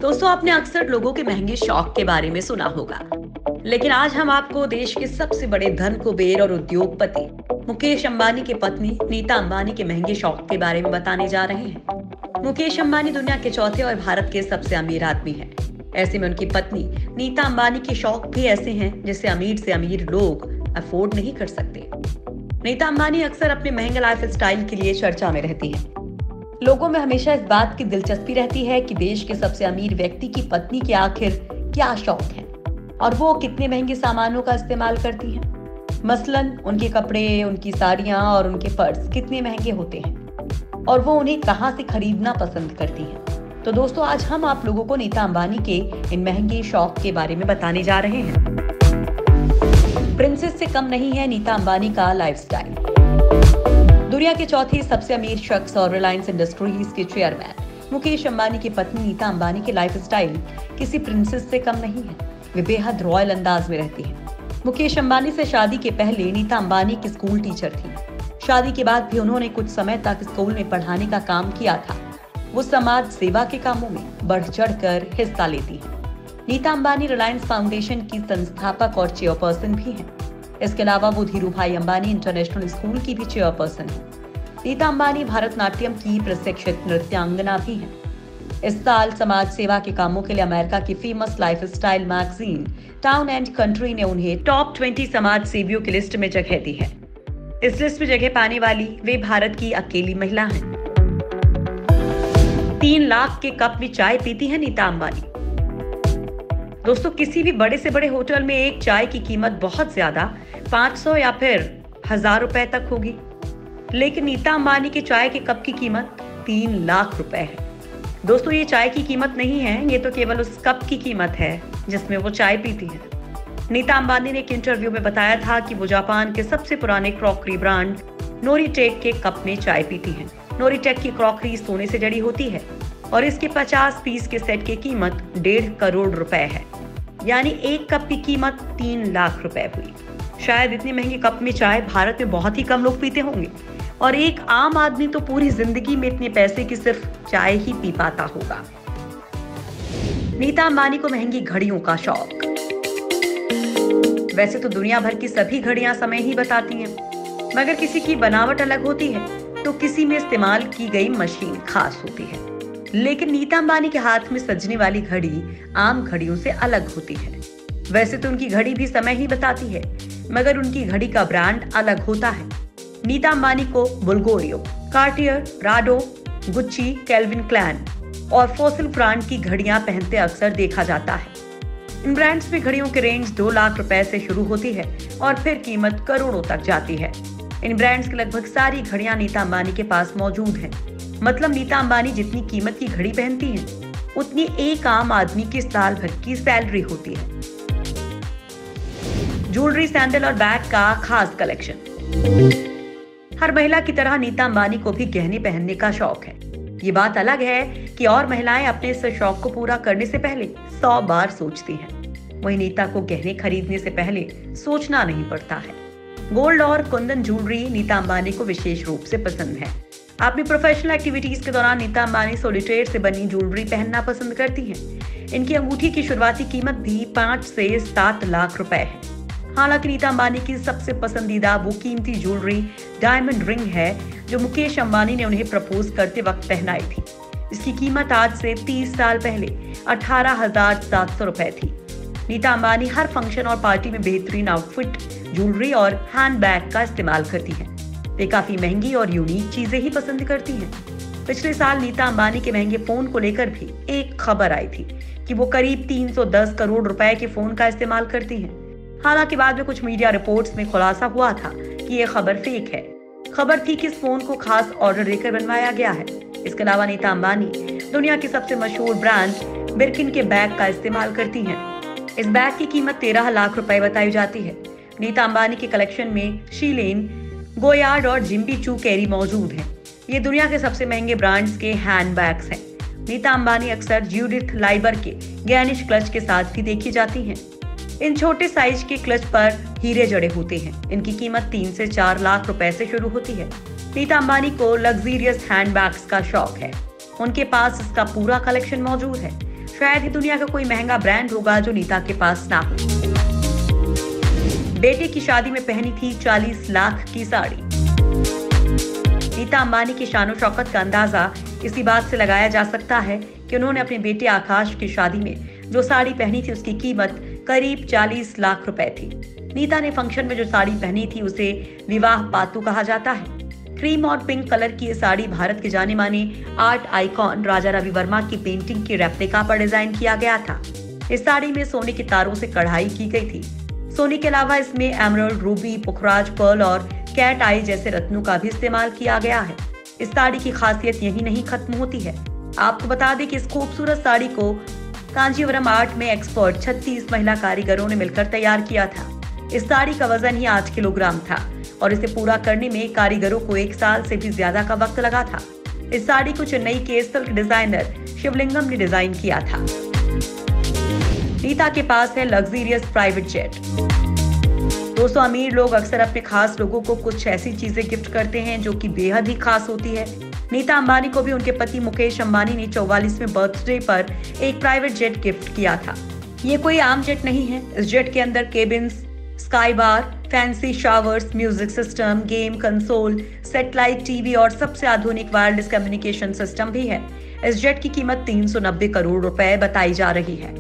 दोस्तों, आपने अक्सर लोगों के महंगे शौक के बारे में सुना होगा, लेकिन आज हम आपको देश के सबसे बड़े धन कुबेर और उद्योगपति मुकेश अंबानी की पत्नी नीता अंबानी के महंगे शौक के बारे में बताने जा रहे हैं। मुकेश अंबानी दुनिया के चौथे और भारत के सबसे अमीर आदमी हैं। ऐसे में उनकी पत्नी नीता अंबानी के शौक भी ऐसे हैं जिसे अमीर से अमीर लोग अफोर्ड नहीं कर सकते। नीता अंबानी अक्सर अपने महंगे लाइफ स्टाइल के लिए चर्चा में रहती हैं। लोगों में हमेशा इस बात की दिलचस्पी रहती है कि देश के सबसे अमीर व्यक्ति की पत्नी के आखिर क्या शौक हैं और वो कितने महंगे सामानों का इस्तेमाल करती हैं। मसलन उनके कपड़े, उनकी साड़ियां और उनके पर्स कितने महंगे होते हैं और वो उन्हें कहां से खरीदना पसंद करती हैं। तो दोस्तों, आज हम आप लोगों को नीता अंबानी के इन महंगे शौक के बारे में बताने जा रहे हैं। प्रिंसेस से कम नहीं है नीता अंबानी का लाइफस्टाइल। दुनिया के चौथे सबसे अमीर शख्स और रिलायंस इंडस्ट्रीज के चेयरमैन मुकेश अंबानी की पत्नी नीता अंबानी के लाइफस्टाइल किसी प्रिंसेस से कम नहीं है। वे बेहद रॉयल अंदाज में रहती हैं। मुकेश अंबानी से शादी के पहले नीता अंबानी की स्कूल टीचर थी। शादी के बाद भी उन्होंने कुछ समय तक स्कूल में पढ़ाने का काम किया था। वो समाज सेवा के कामों में बढ़ चढ़कर हिस्सा लेती हैं। नीता अंबानी रिलायंस फाउंडेशन की संस्थापक और चेयरपर्सन भी हैं। इसके अलावा वो धीरूभाई अंबानी इंटरनेशनल स्कूल की भी चेयरपर्सन है। नीता अंबानी भारतनाट्यम की प्रशिक्षित नृत्यांगना भी हैं। इस साल समाज सेवा के कामों के लिए अमेरिका की famous lifestyle magazine town and country ने उन्हें टॉप 20 समाज सेवियों की लिस्ट में जगह दी है। इस लिस्ट में जगह पाने वाली वे भारत की अकेली महिला हैं। 3 लाख के कप में चाय पीती है नीता अंबानी। दोस्तों, किसी भी बड़े से बड़े होटल में एक चाय की कीमत बहुत ज्यादा 500 या फिर 1000 रुपए तक होगी, लेकिन नीता अंबानी के चाय के कप की कीमत 3 लाख रुपए है। दोस्तों, ये चाय की कीमत नहीं है, ये तो केवल उस कप की कीमत है जिसमें वो चाय पीती है। नीता अंबानी ने एक इंटरव्यू में बताया था कि वो जापान के सबसे पुराने क्रॉकरी ब्रांड नोरिटेक के कप में चाय पीती है। नोरिटेक की क्रॉकरी सोने से जड़ी होती है और इसके 50 पीस के सेट की कीमत 1.5 करोड़ रुपए है, यानी एक कप की कीमत 3 लाख रुपए हुई। शायद इतने महंगे कप में चाय भारत में बहुत ही कम लोग पीते होंगे और एक आम आदमी तो पूरी जिंदगी में इतने पैसे की सिर्फ चाय ही पी पाता होगा। नीता अंबानी को महंगी घड़ियों का शौक। वैसे तो दुनिया भर की सभी घड़ियां समय ही बताती हैं, मगर किसी की बनावट अलग होती है तो किसी में इस्तेमाल की गई मशीन खास होती है। लेकिन नीता अंबानी के हाथ में सजने वाली घड़ी आम घड़ियों से अलग होती है। वैसे तो उनकी घड़ी भी समय ही बताती है, मगर उनकी घड़ी का ब्रांड अलग होता है। नीता अंबानी को Bulgari, Cartier, Rado, Gucci, Calvin Klein और फॉसिल ब्रांड की घड़ियां पहनते अक्सर देखा जाता है। इन ब्रांड्स में घड़ियों की रेंज 2 लाख रुपए से शुरू होती है और फिर कीमत करोड़ों तक जाती है। इन ब्रांड्स की लगभग सारी घड़ियां नीता अंबानी के पास मौजूद हैं। मतलब नीता अंबानी जितनी कीमत की घड़ी पहनती हैं, उतनी एक आम आदमी की साल भर की सैलरी होती है। ज्वेलरी, सैंडल और बैग का खास कलेक्शन। हर महिला की तरह नीता अंबानी को भी गहने पहनने का शौक है। ये बात अलग है कि और महिलाएं अपने इस शौक को पूरा करने से पहले 100 बार सोचती हैं। वहीं नीता को गहने खरीदने से पहले सोचना नहीं पड़ता है। गोल्ड और कुंदन ज्वेलरी नीता अंबानी को विशेष रूप से पसंद है। अपनी प्रोफेशनल एक्टिविटीज के दौरान नीता अंबानी सॉलिटेयर से बनी ज्वेलरी पहनना पसंद करती हैं। इनकी अंगूठी की शुरुआती कीमत भी 5 से 7 लाख रुपए है। हालांकि नीता अंबानी की सबसे पसंदीदा वो कीमती ज्वेलरी डायमंड रिंग है जो मुकेश अंबानी ने उन्हें प्रपोज करते वक्त पहनाई थी। इसकी कीमत आज से 30 साल पहले 18,700 रुपए थी। नीता अंबानी हर फंक्शन और पार्टी में बेहतरीन आउटफिट, ज्वेलरी और हैंडबैग का इस्तेमाल करती हैं। वे काफी महंगी और यूनिक चीजें ही पसंद करती हैं। पिछले साल नीता अंबानी के महंगे फोन को लेकर भी एक खबर आई थी कि वो करीब 310 करोड़ रुपए के फोन का इस्तेमाल करती हैं। हालांकि बाद में कुछ मीडिया रिपोर्ट्स में खुलासा हुआ था कि यह खबर फेक है। खबर थी कि इस फोन को खास ऑर्डर देकर बनवाया गया है। इसके अलावा नीता अंबानी दुनिया की सबसे मशहूर ब्रांड बिर्किन के बैग का इस्तेमाल करती हैं। इस बैग की कीमत 13 लाख रुपए बताई जाती है। नीता अंबानी के कलेक्शन में शीलेन, गोयार्ड और जिम्बी चू कैरी मौजूद हैं। ये दुनिया के सबसे महंगे ब्रांड्स के हैंडबैग्स हैं। नीता अंबानी अक्सर ज्यूडिथ लाइबर के गैनिश क्लच के साथ भी देखी जाती हैं। इन छोटे साइज के क्लच पर हीरे जड़े होते हैं। इनकी कीमत 3 से 4 लाख रुपए से शुरू होती है। नीता अंबानी को लग्जरियस हैंडबैग्स का शौक है। उनके पास इसका पूरा कलेक्शन मौजूद है। शायद ही दुनिया का कोई महंगा ब्रांड होगा जो नीता के पास ना हो। बेटे की शादी में पहनी थी 40 लाख की साड़ी। नीता अंबानी की शानो शौकत का अंदाजा इसी बात से लगाया जा सकता है कि उन्होंने अपने बेटे आकाश की शादी में जो साड़ी पहनी थी उसकी कीमत करीब 40 लाख रुपए थी। नीता ने फंक्शन में जो साड़ी पहनी थी उसे विवाह पातू कहा जाता है। क्रीम और पिंक कलर की ये साड़ी भारत के जाने माने आर्ट आइकॉन राजा रवि वर्मा की पेंटिंग की रेप्लिका पर डिजाइन किया गया था। इस साड़ी में सोने के तारों से कढ़ाई की गई थी। सोने के अलावा इसमें एमरल्ड, रूबी, पुखराज, पर्ल और कैट आई जैसे रत्नों का भी इस्तेमाल किया गया है। इस साड़ी की खासियत यही नहीं खत्म होती है। आपको बता दें कि इस खूबसूरत साड़ी को कांजीवरम आर्ट में एक्सपर्ट 36 महिला कारीगरों ने मिलकर तैयार किया था। इस साड़ी का वजन ही 8 किलोग्राम था और इसे पूरा करने में कारीगरों को 1 साल से भी ज्यादा का वक्त लगा था। इस साड़ी को चेन्नई के सिल्क डिजाइनर शिवलिंगम ने डिजाइन किया था। नीता के पास है लग्जरियस प्राइवेट जेट। दोस्तों, अमीर लोग अक्सर अपने खास लोगों को कुछ ऐसी चीजें गिफ्ट करते हैं जो कि बेहद ही खास होती है। नीता अंबानी को भी उनके पति मुकेश अंबानी ने 44वें बर्थडे पर एक प्राइवेट जेट गिफ्ट किया था। ये कोई आम जेट नहीं है। इस जेट के अंदर cabins, sky bar, fancy showers, music system, game console, satellite TV और सबसे आधुनिक वायरलेस कम्युनिकेशन सिस्टम भी है। इस जेट की कीमत 390 करोड़ रुपए बताई जा रही है।